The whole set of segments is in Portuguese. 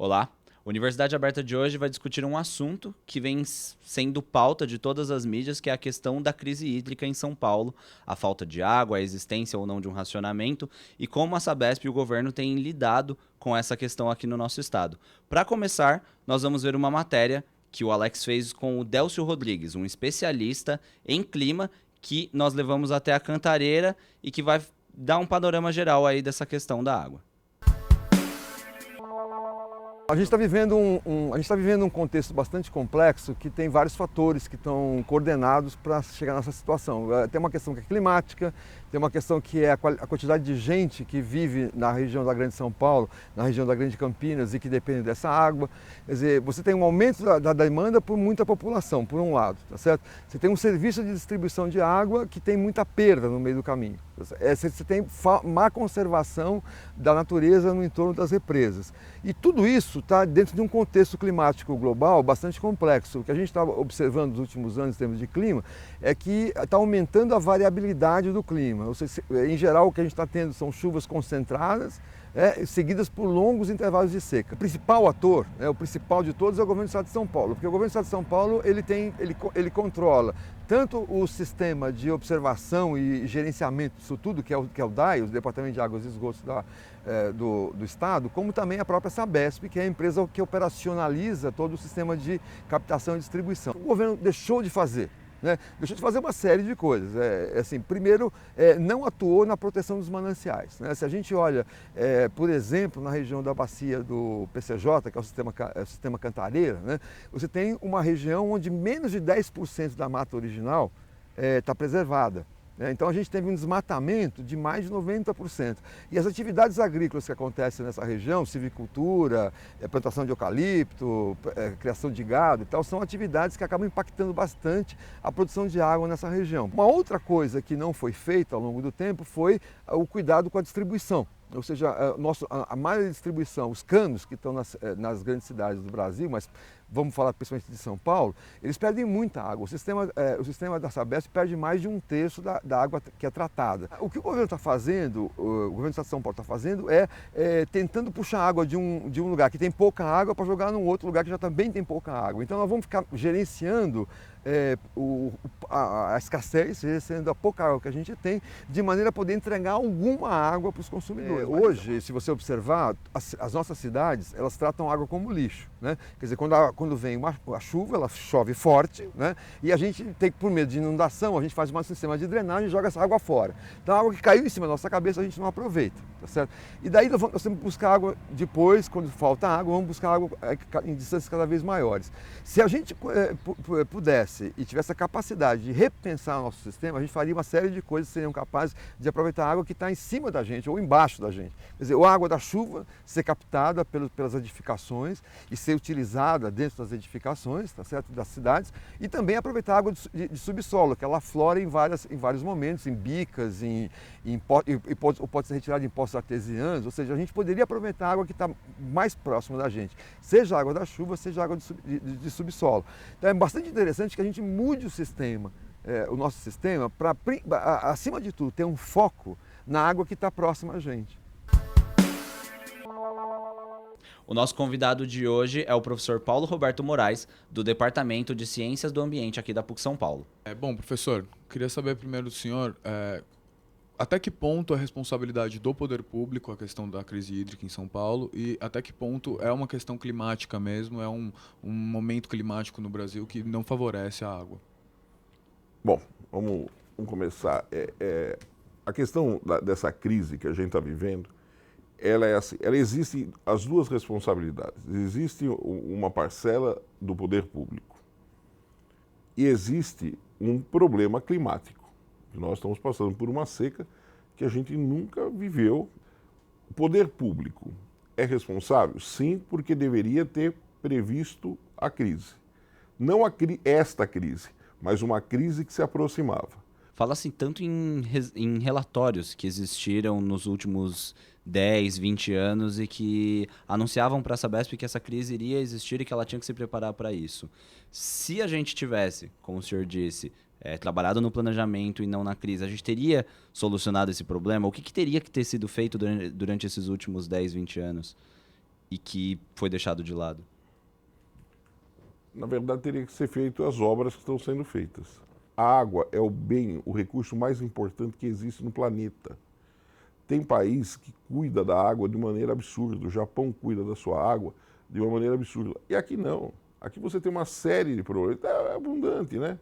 Olá! A Universidade Aberta de hoje vai discutir um assunto que vem sendo pauta de todas as mídias, que é a questão da crise hídrica em São Paulo, a falta de água, a existência ou não de um racionamento e como a Sabesp e o governo têm lidado com essa questão aqui no nosso estado. Para começar, nós vamos ver uma matéria que o Alex fez com o Délcio Rodrigues, um especialista em clima, que nós levamos até a Cantareira e que vai dar um panorama geral aí dessa questão da água. A gente está vivendo um contexto bastante complexo que tem vários fatores que estão coordenados para chegar nessa situação. Tem uma questão que é climática, tem uma questão que é a quantidade de gente que vive na região da Grande São Paulo, na região da Grande Campinas e que depende dessa água. Quer dizer, você tem um aumento da demanda por muita população, por um lado, tá certo? Você tem um serviço de distribuição de água que tem muita perda no meio do caminho. Você tem má conservação da natureza no entorno das represas. E tudo isso está dentro de um contexto climático global bastante complexo. O que a gente está observando nos últimos anos em termos de clima é que está aumentando a variabilidade do clima. Ou seja, em geral, o que a gente está tendo são chuvas concentradas, seguidas por longos intervalos de seca. O principal ator, o principal de todos, é o governo do estado de São Paulo, porque o governo do estado de São Paulo ele controla tanto o sistema de observação e gerenciamento disso tudo, que é o DAE, o Departamento de Águas e Esgotos do Estado, como também a própria Sabesp, que é a empresa que operacionaliza todo o sistema de captação e distribuição. O governo deixou de fazer. Deixou de fazer uma série de coisas. Primeiro, não atuou na proteção dos mananciais. Se a gente olha, por exemplo, na região da bacia do PCJ, que é o sistema Cantareira, você tem uma região onde menos de 10% da mata original está preservada. Então a gente teve um desmatamento de mais de 90%. E as atividades agrícolas que acontecem nessa região, silvicultura, plantação de eucalipto, criação de gado e tal, são atividades que acabam impactando bastante a produção de água nessa região. Uma outra coisa que não foi feita ao longo do tempo foi o cuidado com a distribuição. Ou seja, a malha de distribuição, os canos que estão nas grandes cidades do Brasil, mas vamos falar principalmente de São Paulo, eles perdem muita água. O sistema da Sabesp perde mais de 1/3 da água que é tratada. O que o governo está fazendo, o governo do estado de São Paulo está fazendo é tentando puxar água de um lugar que tem pouca água para jogar num outro lugar que já também tem pouca água. Então nós vamos ficar gerenciando a escassez, gerenciando a pouca água que a gente tem, de maneira a poder entregar alguma água para os consumidores. Hoje, se você observar, as nossas cidades, elas tratam a água como lixo. Quer dizer, quando vem a chuva, ela chove forte, e a gente tem que, por medo de inundação, a gente faz um sistema de drenagem e joga essa água fora. Então a água que caiu em cima da nossa cabeça a gente não aproveita, tá certo? E daí nós temos que buscar água depois, quando falta água, vamos buscar água em distâncias cada vez maiores. Se a gente pudesse e tivesse a capacidade de repensar o nosso sistema, a gente faria uma série de coisas que seriam capazes de aproveitar a água que está em cima da gente ou embaixo da gente. Quer dizer, a água da chuva ser captada pelas edificações e ser utilizada dentro das edificações, tá certo? Das cidades, e também aproveitar a água de subsolo, que ela aflora em vários momentos, em bicas, pode ser retirada em poços artesianos, ou seja, a gente poderia aproveitar a água que está mais próxima da gente, seja a água da chuva, seja a água de subsolo. Então é bastante interessante que a gente mude o sistema, o nosso sistema, para, acima de tudo, ter um foco na água que está próxima a gente. O nosso convidado de hoje é o professor Paulo Roberto Moraes, do Departamento de Ciências do Ambiente aqui da PUC São Paulo. Bom, professor, queria saber primeiro do senhor até que ponto é responsabilidade do poder público a questão da crise hídrica em São Paulo e até que ponto é uma questão climática mesmo, é um momento climático no Brasil que não favorece a água. Bom, vamos começar. A questão dessa crise que a gente está vivendo, ela existe as duas responsabilidades. Existe uma parcela do poder público e existe um problema climático. Nós estamos passando por uma seca que a gente nunca viveu. O poder público é responsável? Sim, porque deveria ter previsto a crise. Não esta crise, mas uma crise que se aproximava. Fala-se tanto em relatórios que existiram nos últimos 10, 20 anos e que anunciavam para a Sabesp que essa crise iria existir e que ela tinha que se preparar para isso. Se a gente tivesse, como o senhor disse, trabalhado no planejamento e não na crise, a gente teria solucionado esse problema? O que teria que ter sido feito durante esses últimos 10, 20 anos? e que foi deixado de lado? Na verdade, teria que ser feito as obras que estão sendo feitas. A água é o bem, o recurso mais importante que existe no planeta. Tem país que cuida da água de maneira absurda. O Japão cuida da sua água de uma maneira absurda. E aqui não. Aqui você tem uma série de problemas. É abundante, né?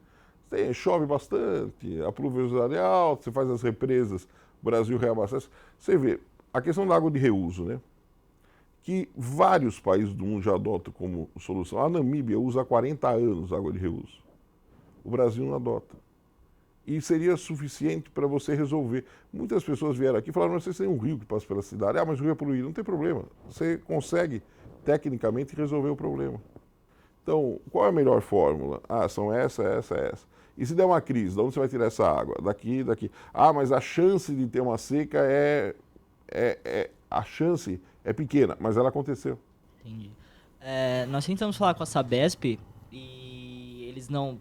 Chove bastante, a pluviosidade é alta, você faz as represas, o Brasil reabastece. Você vê, a questão da água de reuso, né? Que vários países do mundo já adotam como solução. A Namíbia usa há 40 anos água de reuso. O Brasil não adota. E seria suficiente para você resolver. Muitas pessoas vieram aqui e falaram, mas vocês têm um rio que passa pela cidade. Ah, mas o rio é poluído. Não tem problema. Você consegue, tecnicamente, resolver o problema. Então, qual é a melhor fórmula? Ah, são essa. E se der uma crise, de onde você vai tirar essa água? Daqui. Ah, mas a chance de ter uma seca a chance é pequena, mas ela aconteceu. Entendi. Nós tentamos falar com a Sabesp e eles não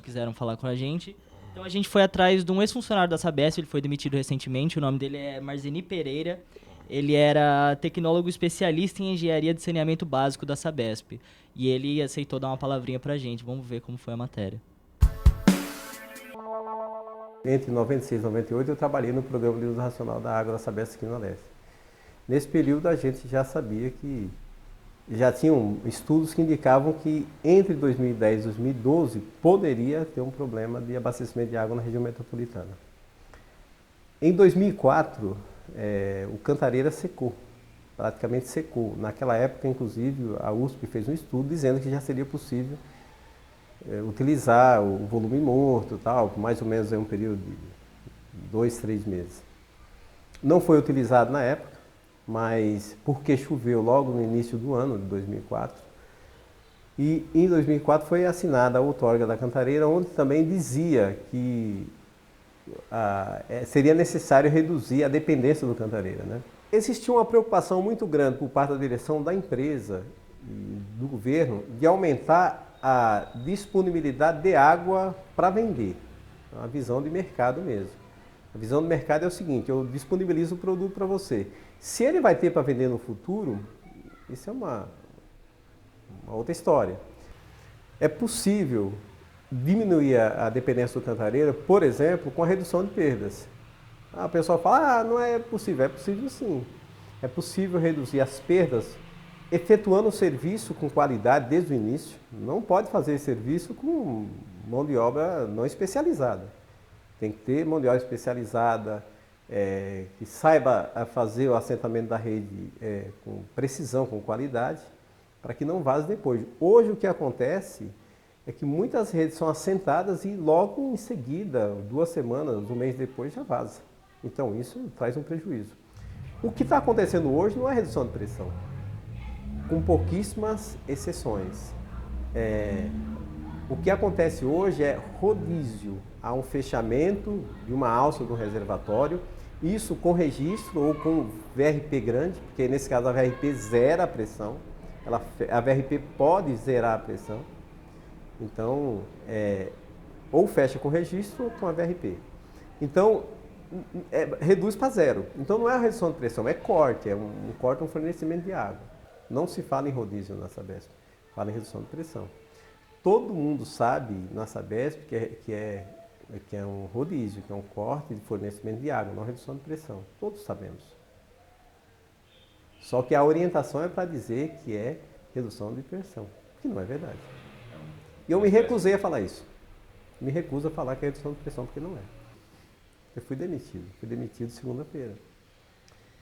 quiseram falar com a gente. Então a gente foi atrás de um ex-funcionário da Sabesp, ele foi demitido recentemente, o nome dele é Marzeni Pereira. Ele era tecnólogo especialista em engenharia de saneamento básico da Sabesp. E ele aceitou dar uma palavrinha pra gente. Vamos ver como foi a matéria. Entre 96 e 98 eu trabalhei no Programa de Uso Racional da Água da Sabesp aqui no Leste. Nesse período a gente já sabia que já tinham estudos que indicavam que entre 2010 e 2012 poderia ter um problema de abastecimento de água na região metropolitana. Em 2004, o Cantareira secou, praticamente secou. Naquela época, inclusive, a USP fez um estudo dizendo que já seria possível utilizar o volume morto, tal, mais ou menos em um período de 2, 3 meses. Não foi utilizado na época, mas porque choveu logo no início do ano de 2004. E em 2004 foi assinada a outorga da Cantareira, onde também dizia que seria necessário reduzir a dependência do Cantareira, né? Existia uma preocupação muito grande por parte da direção da empresa e do governo de aumentar a disponibilidade de água para vender. É uma visão de mercado mesmo. A visão do mercado é o seguinte, eu disponibilizo o produto para você. Se ele vai ter para vender no futuro, isso é uma outra história. É possível diminuir a dependência do Cantareira, por exemplo, com a redução de perdas. A pessoa fala, não é possível. É possível sim. É possível reduzir as perdas efetuando o serviço com qualidade desde o início. Não pode fazer serviço com mão de obra não especializada. Tem que ter mão de obra especializada, que saiba fazer o assentamento da rede com precisão, com qualidade, para que não vaze depois. Hoje o que acontece é que muitas redes são assentadas e logo em seguida, 2 semanas, um mês depois, já vaza. Então isso traz um prejuízo. O que está acontecendo hoje não é redução de pressão, com pouquíssimas exceções. O que acontece hoje é rodízio. Há um fechamento de uma alça do reservatório, isso com registro ou com VRP grande, porque nesse caso a VRP zera a pressão, a VRP pode zerar a pressão. Então, ou fecha com registro ou com a VRP. Então, reduz para zero. Então não é a redução de pressão, é corte, um corte, um fornecimento de água. Não se fala em rodízio na Sabesp, fala em redução de pressão. Todo mundo sabe na Sabesp que é um rodízio, que é um corte de fornecimento de água, não redução de pressão. Todos sabemos. Só que a orientação é para dizer que é redução de pressão, que não é verdade. E eu me recusei a falar isso. Me recuso a falar que é redução de pressão, porque não é. Eu fui demitido segunda-feira.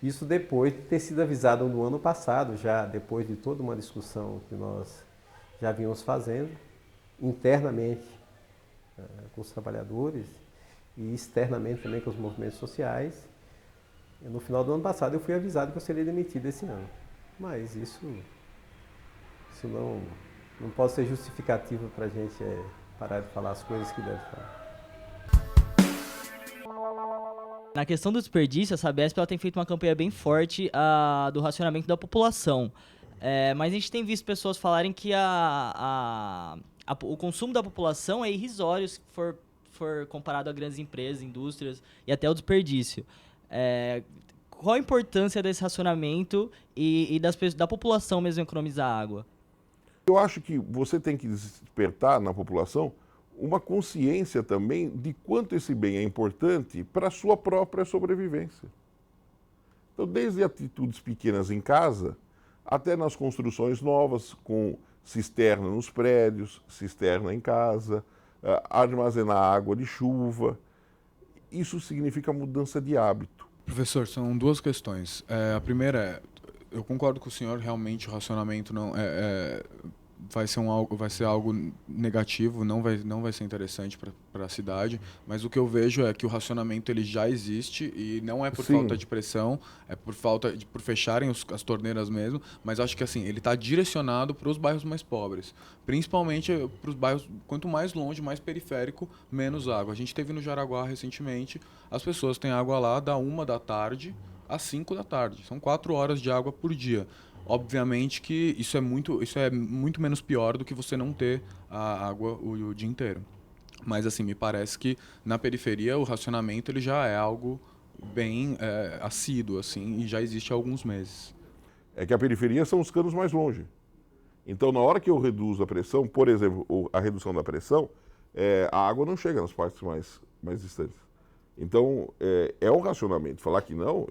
Isso depois de ter sido avisado no ano passado, já depois de toda uma discussão que nós já vínhamos fazendo, internamente com os trabalhadores e externamente também com os movimentos sociais. No final do ano passado eu fui avisado que eu seria demitido esse ano. Mas isso não pode ser justificativo para a gente parar de falar as coisas que deve falar. Na questão do desperdício, a Sabesp ela tem feito uma campanha bem forte do racionamento da população. Mas a gente tem visto pessoas falarem que o consumo da população é irrisório se for comparado a grandes empresas, indústrias e até o desperdício. qual a importância desse racionamento e da população mesmo economizar água? Eu acho que você tem que despertar na população uma consciência também de quanto esse bem é importante para a sua própria sobrevivência. Então, desde atitudes pequenas em casa, até nas construções novas, com cisterna nos prédios, cisterna em casa, armazenar água de chuva. Isso significa mudança de hábito. Professor, são duas questões. A primeira é, eu concordo com o senhor, realmente o racionamento não vai ser algo negativo, não vai ser interessante para a cidade, mas o que eu vejo é que o racionamento ele já existe e não é por falta de pressão, é por fecharem as torneiras mesmo, mas acho que assim, ele está direcionado para os bairros mais pobres, principalmente para os bairros, quanto mais longe, mais periférico, menos água. A gente teve no Jaraguá recentemente, as pessoas têm água lá da 1 da tarde às 5 da tarde, são 4 horas de água por dia. Obviamente que isso é muito menos pior do que você não ter a água o dia inteiro. Mas assim, me parece que na periferia o racionamento ele já é algo bem assíduo assim, e já existe há alguns meses. É que a periferia são os canos mais longe. Então, na hora que eu reduzo a pressão, por exemplo, a redução da pressão, a água não chega nas partes mais distantes. Então, é um racionamento. Falar que não,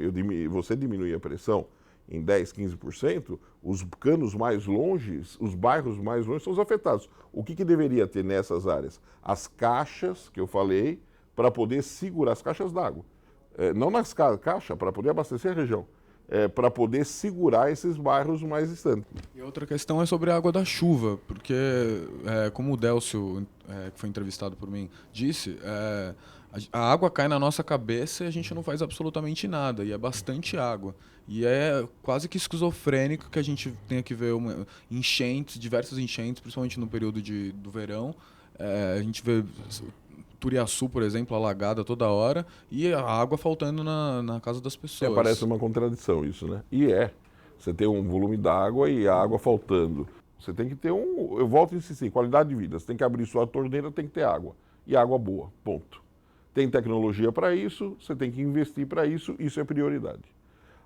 você diminui a pressão em 10%, 15%, os canos mais longes, os bairros mais longe são os afetados. O que deveria ter nessas áreas? As caixas, que eu falei, para poder segurar as caixas d'água. Não nas caixas, para poder abastecer a região. Para poder segurar esses bairros mais distantes. E outra questão é sobre a água da chuva, porque, como o Délcio, que foi entrevistado por mim, disse, a água cai na nossa cabeça e a gente não faz absolutamente nada, e é bastante água. E é quase que esquizofrênico que a gente tenha que ver enchentes, diversas enchentes, principalmente no período do verão. A gente vê Turiaçu, por exemplo, alagada toda hora, e a água faltando na casa das pessoas. Parece uma contradição isso, né? E você tem um volume d'água e a água faltando. Você tem que ter eu volto a insistir, qualidade de vida. Você tem que abrir sua torneira, tem que ter água. E água boa, ponto. Tem tecnologia para isso, você tem que investir para isso, isso é prioridade.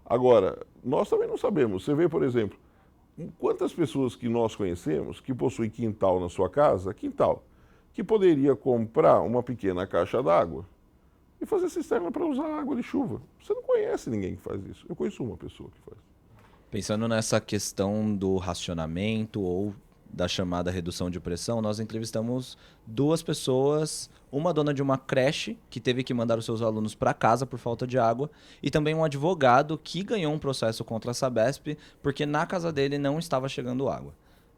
Agora, nós também não sabemos. Você vê, por exemplo, quantas pessoas que nós conhecemos que possuem quintal na sua casa, que poderia comprar uma pequena caixa d'água e fazer cisterna para usar água de chuva. Você não conhece ninguém que faz isso. Eu conheço uma pessoa que faz. Pensando nessa questão do racionamento ou da chamada redução de pressão, nós entrevistamos 2 pessoas, uma dona de uma creche que teve que mandar os seus alunos para casa por falta de água e também um advogado que ganhou um processo contra a Sabesp porque na casa dele não estava chegando água.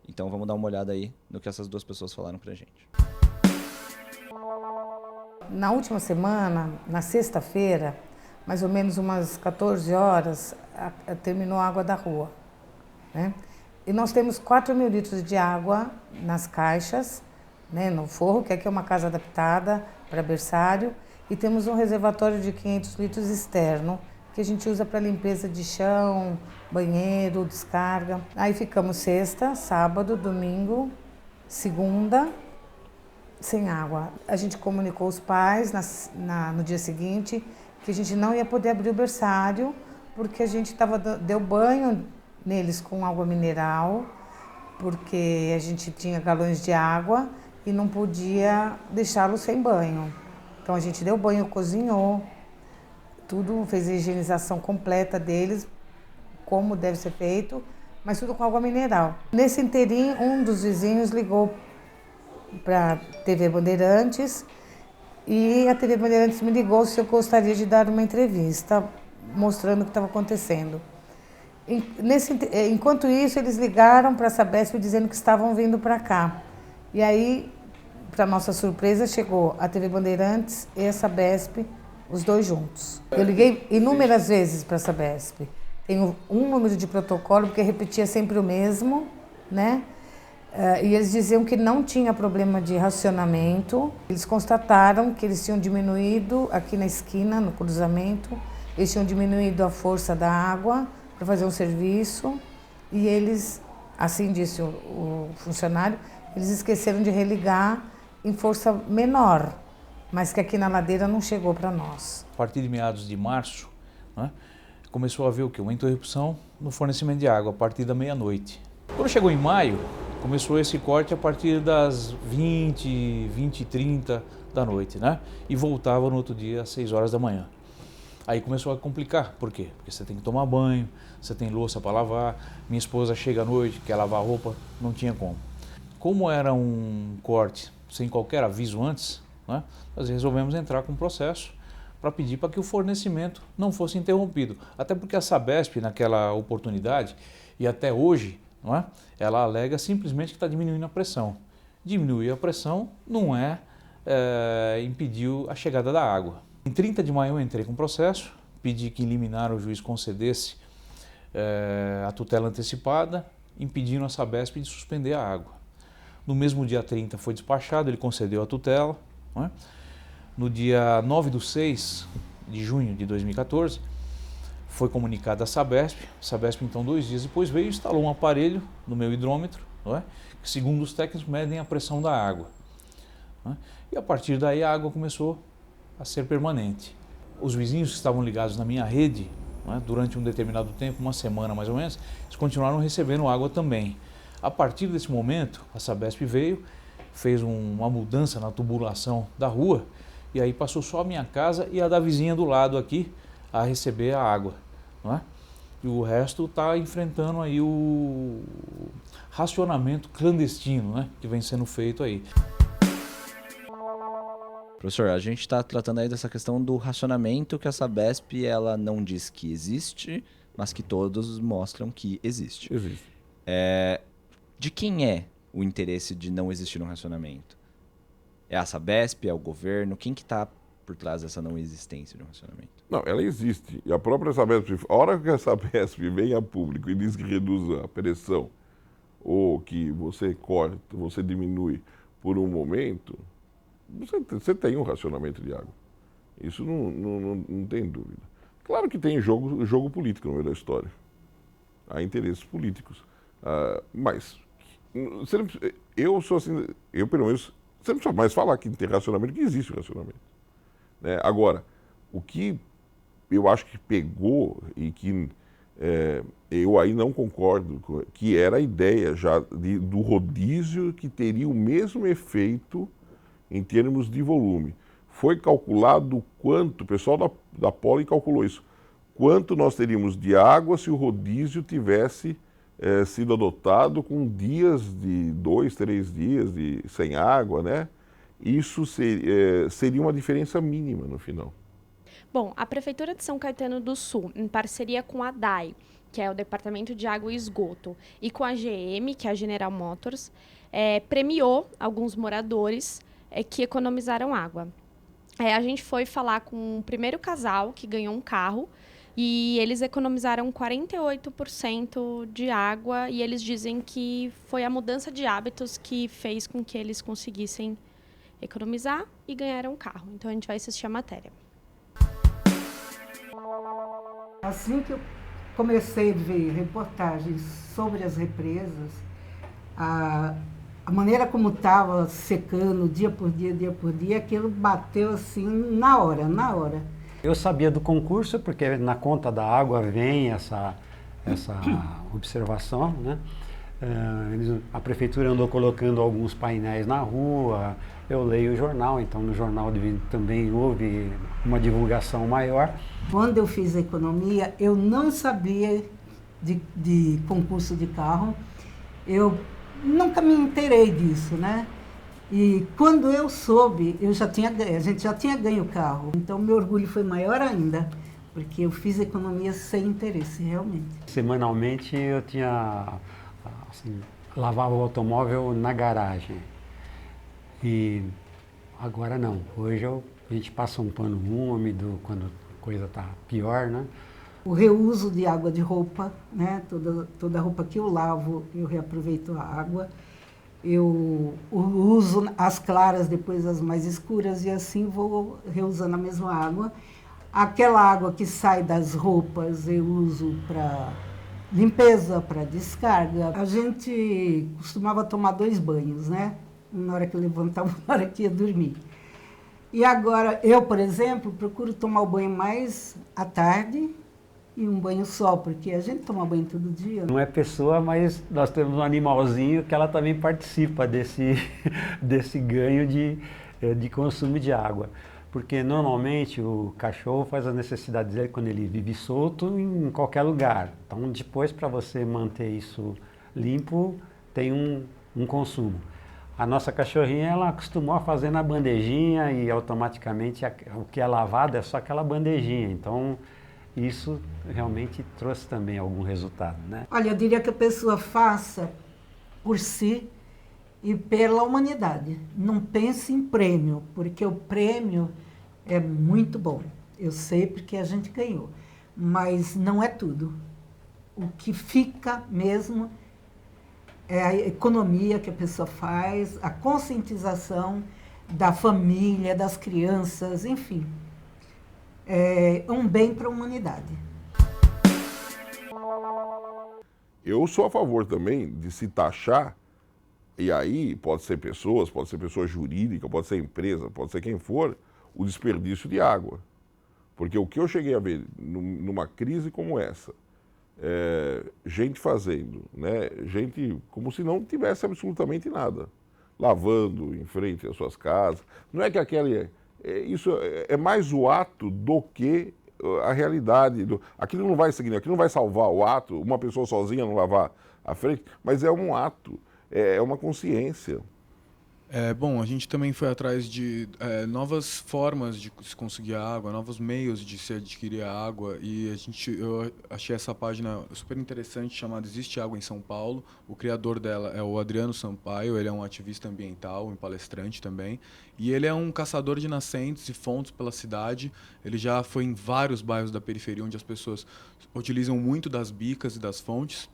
Então vamos dar uma olhada aí no que essas 2 pessoas falaram pra gente. Na última semana, na sexta-feira, mais ou menos umas 14 horas, terminou a água da rua, né? E nós temos 4.000 litros de água nas caixas, né, no forro, que aqui é uma casa adaptada para berçário, e temos um reservatório de 500 litros externo, que a gente usa para limpeza de chão, banheiro, descarga. Aí ficamos sexta, sábado, domingo, segunda, sem água. A gente comunicou os pais no dia seguinte que a gente não ia poder abrir o berçário, porque a gente deu banho neles com água mineral, porque a gente tinha galões de água e não podia deixá-los sem banho. Então a gente deu banho, cozinhou, tudo, fez a higienização completa deles, como deve ser feito, mas tudo com água mineral. Nesse inteirinho, um dos vizinhos ligou para a TV Bandeirantes e a TV Bandeirantes me ligou se eu gostaria de dar uma entrevista mostrando o que estava acontecendo. Enquanto isso, eles ligaram para a Sabesp dizendo que estavam vindo para cá. E aí, para nossa surpresa, chegou a TV Bandeirantes e a Sabesp, os 2 juntos. Eu liguei inúmeras vezes para a Sabesp. Tenho um número de protocolo, porque repetia sempre o mesmo, né? E eles diziam que não tinha problema de racionamento. Eles constataram que eles tinham diminuído, aqui na esquina, no cruzamento, eles tinham diminuído a força da água para fazer um serviço e eles, assim disse o funcionário, eles esqueceram de religar em força menor, mas que aqui na ladeira não chegou para nós. A partir de meados de março, né, começou a haver o quê? Uma interrupção no fornecimento de água a partir da meia-noite. Quando chegou em maio, começou esse corte a partir das 20h30 da noite, né? E voltava no outro dia às 6 horas da manhã. Aí começou a complicar. Por quê? Porque você tem que tomar banho, você tem louça para lavar, minha esposa chega à noite, quer lavar roupa, não tinha como. Como era um corte sem qualquer aviso antes, né? Nós resolvemos entrar com um processo para pedir para que o fornecimento não fosse interrompido. Até porque a Sabesp, naquela oportunidade, e até hoje, não é? Ela alega simplesmente que está diminuindo a pressão. Diminuir a pressão não impediu a chegada da água. Em 30 de maio eu entrei com o processo, pedi que em liminar o juiz concedesse a tutela antecipada, impedindo a Sabesp de suspender a água. No mesmo dia 30 foi despachado, ele concedeu a tutela, não é? No dia 9/6 de junho de 2014, foi comunicada a Sabesp. A Sabesp, então, 2 dias depois veio e instalou um aparelho no meu hidrômetro, não é? Que, segundo os técnicos, medem a pressão da água. Não é? E a partir daí a água começou a ser permanente. Os vizinhos que estavam ligados na minha rede, não é? Durante um determinado tempo, uma semana mais ou menos, eles continuaram recebendo água também. A partir desse momento, a Sabesp veio, fez uma mudança na tubulação da rua, e aí passou só a minha casa e a da vizinha do lado aqui a receber a água, não é? E o resto está enfrentando aí o racionamento clandestino, né, que vem sendo feito aí. Professor, a gente está tratando aí dessa questão do racionamento que a Sabesp ela não diz que existe, mas que todos mostram que existe. Existe. De quem é o interesse de não existir um racionamento? É a Sabesp, é o governo? Quem que está por trás dessa não existência de um racionamento? Não, ela existe. E a própria Sabesp, a hora que a Sabesp vem a público e diz que reduz a pressão, ou que você corta, você diminui por um momento, você tem um racionamento de água. Isso não tem dúvida. Claro que tem jogo político no meio da história. Há interesses políticos. Mas eu sou assim, eu pelo menos, você não precisa mais falar que tem racionamento, que existe racionamento. Né? Agora, o que eu acho que pegou e que eu aí não concordo, que era a ideia já do rodízio que teria o mesmo efeito em termos de volume. Foi calculado quanto, o pessoal da Poli calculou isso, quanto nós teríamos de água se o rodízio tivesse sido adotado com dias de 2, 3 dias sem água, né? Isso seria uma diferença mínima no final. Bom, a Prefeitura de São Caetano do Sul, em parceria com a DAI, que é o Departamento de Água e Esgoto, e com a GM, que é a General Motors, premiou alguns moradores que economizaram água. A gente foi falar com o primeiro casal que ganhou um carro, e eles economizaram 48% de água, e eles dizem que foi a mudança de hábitos que fez com que eles conseguissem economizar e ganharam um carro. Então a gente vai assistir a matéria. Assim que eu comecei a ver reportagens sobre as represas, a maneira como estava secando dia por dia, aquilo bateu assim na hora. Eu sabia do concurso, porque na conta da água vem essa observação, né? A prefeitura andou colocando alguns painéis na rua, eu leio o jornal, então no jornal também houve uma divulgação maior. Quando eu fiz a economia, eu não sabia de concurso de carro, eu nunca me inteirei disso, né? E quando eu soube, a gente já tinha ganho o carro, então meu orgulho foi maior ainda, porque eu fiz economia sem interesse, realmente. Semanalmente eu lavava o automóvel na garagem. E agora não. Hoje a gente passa um pano úmido quando a coisa está pior, né? O reuso de água de roupa, né? Toda roupa que eu lavo, eu reaproveito a água. Eu uso as claras, depois as mais escuras, e assim vou reusando a mesma água. Aquela água que sai das roupas eu uso para limpeza, para descarga. A gente costumava tomar 2 banhos, né? Na hora que eu levantava, na hora que ia dormir. E agora, eu, por exemplo, procuro tomar o banho mais à tarde e um banho-sol, porque a gente toma banho todo dia. Não é pessoa, mas nós temos um animalzinho que ela também participa desse ganho de consumo de água. Porque normalmente o cachorro faz as necessidades dele quando ele vive solto em qualquer lugar. Então depois, para você manter isso limpo, tem um consumo. A nossa cachorrinha, ela acostumou a fazer na bandejinha e automaticamente o que é lavado é só aquela bandejinha. Então isso realmente trouxe também algum resultado, né? Olha, eu diria que a pessoa faça por si e pela humanidade. Não pense em prêmio, porque o prêmio é muito bom. Eu sei porque a gente ganhou, mas não é tudo. O que fica mesmo é a economia que a pessoa faz, a conscientização da família, das crianças, enfim. É um bem para a humanidade. Eu sou a favor também de se taxar, e aí pode ser pessoa jurídica, pode ser empresa, pode ser quem for, o desperdício de água. Porque o que eu cheguei a ver numa crise como essa, gente fazendo, né? Gente como se não tivesse absolutamente nada, lavando em frente às suas casas. Não é que isso é mais o ato do que a realidade. Aquilo não vai seguir, aquilo não vai salvar o ato, uma pessoa sozinha não lavar a frente, mas é um ato, é uma consciência. Bom, a gente também foi atrás de novas formas de se conseguir água, novos meios de se adquirir a água, e eu achei essa página super interessante, chamada Existe Água em São Paulo. O criador dela é o Adriano Sampaio, ele é um ativista ambiental, um palestrante também, e ele é um caçador de nascentes e fontes pela cidade. Ele já foi em vários bairros da periferia onde as pessoas utilizam muito das bicas e das fontes.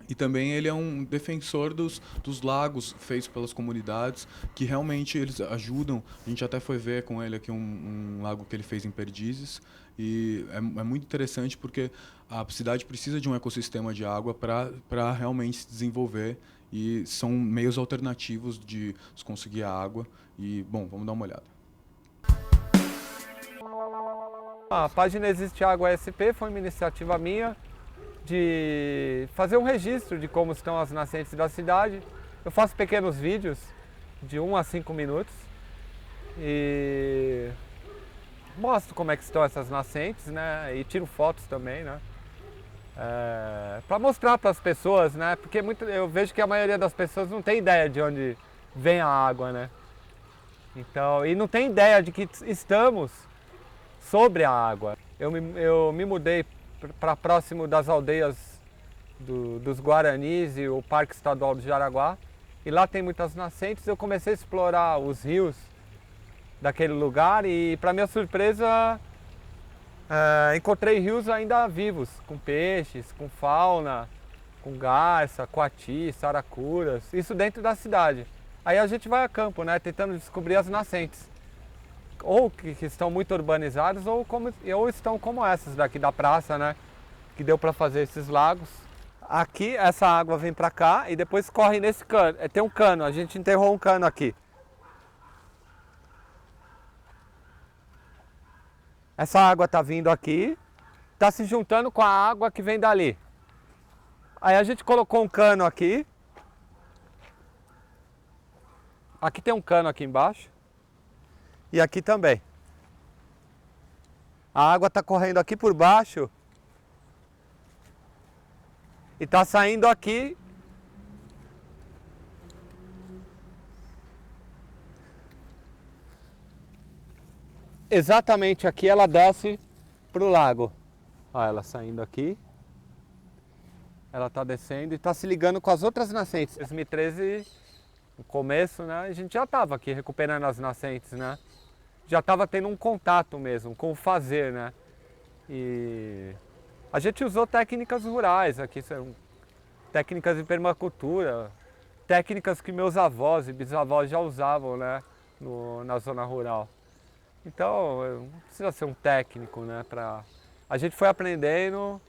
E também ele é um defensor dos lagos feitos pelas comunidades, que realmente eles ajudam. A gente até foi ver com ele aqui um lago que ele fez em Perdizes. E é muito interessante porque a cidade precisa de um ecossistema de água para realmente se desenvolver. E são meios alternativos de se conseguir a água. E, bom, vamos dar uma olhada. A página Existe Água SP foi uma iniciativa minha de fazer um registro de como estão as nascentes da cidade. Eu faço pequenos vídeos de 1 a 5 minutos e mostro como é que estão essas nascentes, né? E tiro fotos também, né? Para mostrar para as pessoas, né? Porque eu vejo que a maioria das pessoas não tem ideia de onde vem a água, né? Então, e não tem ideia de que estamos sobre a água. Eu me mudei para próximo das aldeias dos Guaranis e o Parque Estadual do Jaraguá. E lá tem muitas nascentes. Eu comecei a explorar os rios daquele lugar e, para minha surpresa, encontrei rios ainda vivos, com peixes, com fauna, com garça, coati, saracuras, isso dentro da cidade. Aí a gente vai a campo, né, tentando descobrir as nascentes. Ou que estão muito urbanizadas ou estão como essas daqui da praça, né? Que deu para fazer esses lagos. Aqui essa água vem para cá e depois corre nesse cano. Tem um cano, a gente enterrou um cano aqui. Essa água está vindo aqui, está se juntando com a água que vem dali. Aí a gente colocou um cano aqui. Aqui tem um cano aqui embaixo. E aqui também. A água está correndo aqui por baixo e está saindo aqui. Exatamente aqui ela desce para o lago. Olha ela saindo aqui. Ela está descendo e está se ligando com as outras nascentes. Em 2013, no começo, né, a gente já estava aqui recuperando as nascentes, né? Já estava tendo um contato mesmo com o fazer, né? E a gente usou técnicas rurais aqui, técnicas de permacultura, técnicas que meus avós e bisavós já usavam, né? Na zona rural. Então, não precisa ser um técnico, né? A gente foi aprendendo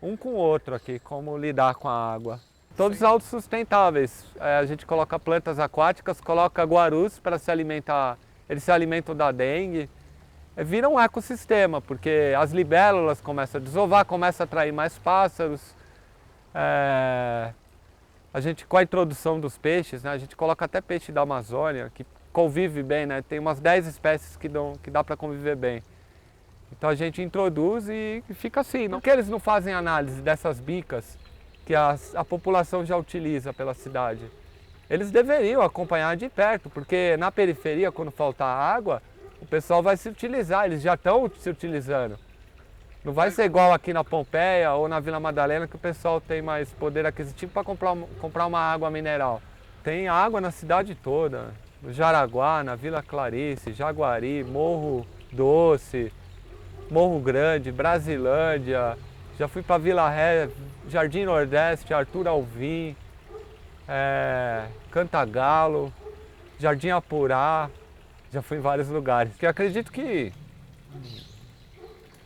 um com o outro aqui, como lidar com a água. Todos autossustentáveis. A gente coloca plantas aquáticas, coloca guarus para se alimentar. Eles se alimentam da dengue, vira um ecossistema, porque as libélulas começam a desovar, começam a atrair mais pássaros. A gente, com a introdução dos peixes, né, a gente coloca até peixe da Amazônia, que convive bem, né? Tem umas 10 espécies que dá para conviver bem. Então a gente introduz e fica assim. Por que eles não fazem análise dessas bicas que a população já utiliza pela cidade? Eles deveriam acompanhar de perto, porque na periferia, quando faltar água, o pessoal vai se utilizar, eles já estão se utilizando. Não vai ser igual aqui na Pompeia ou na Vila Madalena, que o pessoal tem mais poder aquisitivo para comprar uma água mineral. Tem água na cidade toda, no Jaraguá, na Vila Clarice, Jaguari, Morro Doce, Morro Grande, Brasilândia, já fui para Vila Ré, Jardim Nordeste, Arthur Alvim, Cantagalo, Jardim Apurá, já fui em vários lugares. Porque eu acredito que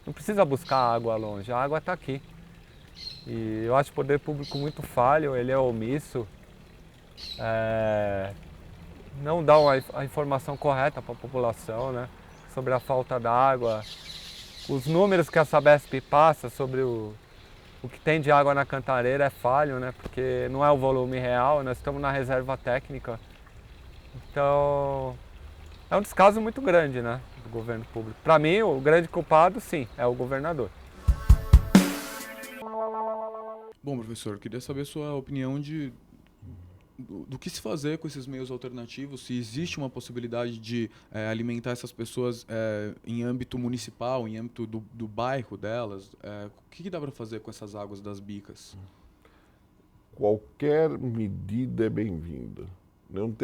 não precisa buscar água longe, a água está aqui. E eu acho o poder público muito falho, ele é omisso, não dá a informação correta para a população, né, sobre a falta d'água. Os números que a Sabesp passa sobre o que tem de água na Cantareira é falho, né, porque não é o volume real, nós estamos na reserva técnica. Então, é um descaso muito grande, né, do governo público. Para mim, o grande culpado, sim, é o governador. Bom, professor, queria saber sua opinião do que se fazer com esses meios alternativos, se existe uma possibilidade de alimentar essas pessoas em âmbito municipal, em âmbito do bairro delas. O que dá para fazer com essas águas das bicas? Qualquer medida é bem-vinda. Não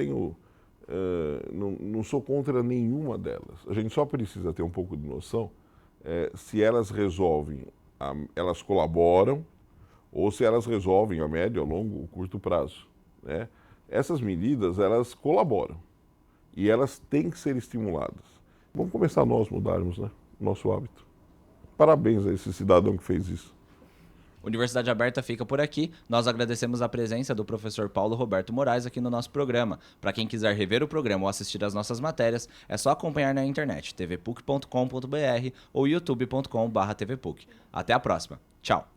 sou contra nenhuma delas. A gente só precisa ter um pouco de noção se elas resolvem, elas colaboram, ou se elas resolvem a médio, a longo, ou curto prazo. Né? Essas medidas, elas colaboram e elas têm que ser estimuladas. Vamos começar nós mudarmos, né, o nosso hábito. Parabéns a esse cidadão que fez isso. Universidade Aberta fica por aqui. Nós agradecemos a presença do professor Paulo Roberto Moraes aqui no nosso programa. Para quem quiser rever o programa ou assistir às nossas matérias, é só acompanhar na internet, tvpuc.com.br ou youtube.com/tvpuc. Até a próxima. Tchau.